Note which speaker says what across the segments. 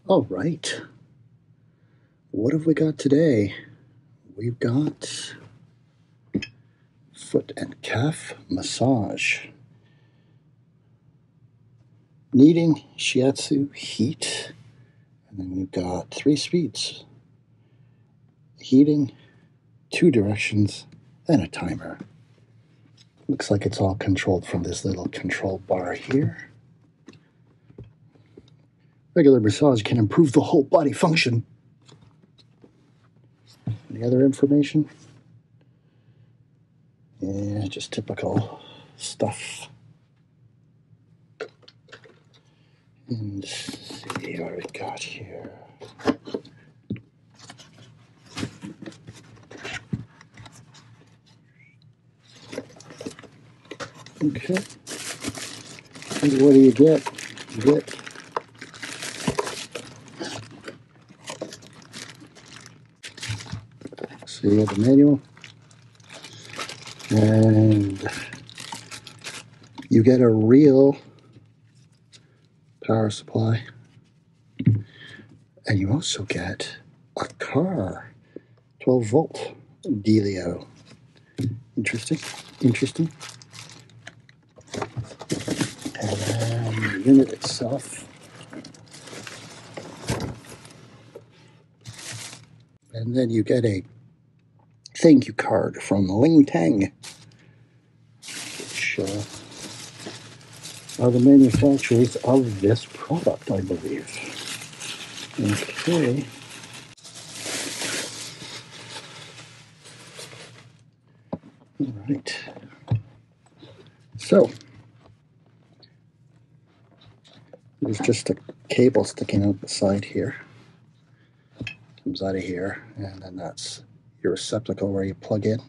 Speaker 1: All right. What have we got today? We've got foot and calf massage. Kneading, Shiatsu, heat. And then we've got 3 speeds. Heating, 2 directions, and a timer. Looks like it's all controlled from this little control bar here. Regular massage can improve the whole body function. Any other information? Yeah, just typical stuff. And let's see what we got here. Okay. And what do you get? You get so you have the manual, and you get a real power supply, and you also get a car, 12-volt dealio. Interesting. And then the unit itself. And then you get a thank you card from LINGTENG, which are the manufacturers of this product, I believe. Okay. All right. So, there's just a cable sticking out the side here. Comes out of here, and then that's your receptacle where you plug in.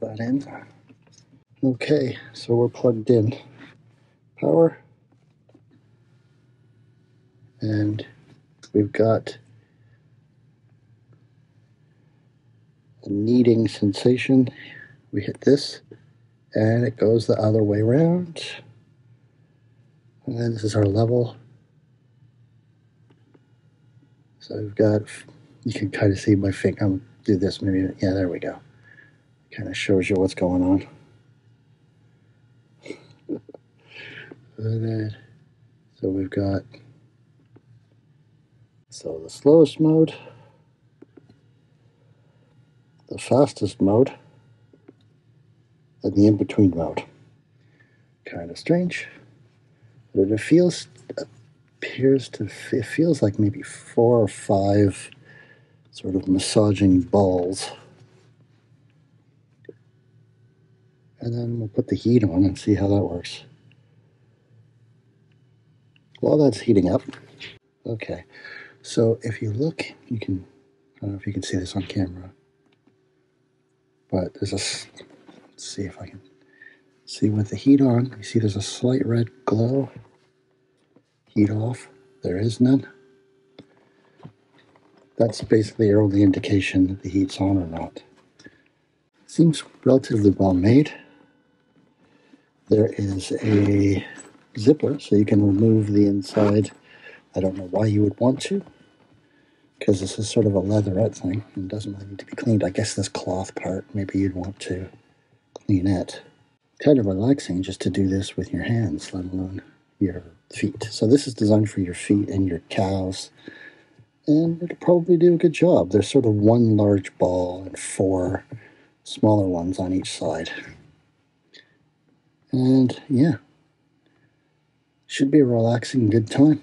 Speaker 1: That in. Okay, so we're plugged in. Power. And we've got a kneading sensation. We hit this, and it goes the other way around. And then this is our level. So we've got, you can kind of see my finger. I'll do this maybe. Yeah, there we go. Kind of shows you what's going on. And then, so we've got, so the slowest mode, the fastest mode, and the in-between mode. Kind of strange, but it feels like maybe 4 or 5 sort of massaging balls. And then we'll put the heat on and see how that works. While that's heating up, okay, so if you look, you can, I don't know if you can see this on camera, but there's let's see if I can see with the heat on, you see there's a slight red glow. Heat off, there is none. That's basically your only indication that the heat's on or not. Seems relatively well made. There is a zipper, so you can remove the inside. I don't know why you would want to, because this is sort of a leatherette thing and doesn't really need to be cleaned. I guess this cloth part, maybe you'd want to clean it. Kind of relaxing just to do this with your hands, let alone your feet. So this is designed for your feet and your calves, and it'll probably do a good job. There's sort of 1 large ball and 4 smaller ones on each side. And yeah, should be a relaxing good time.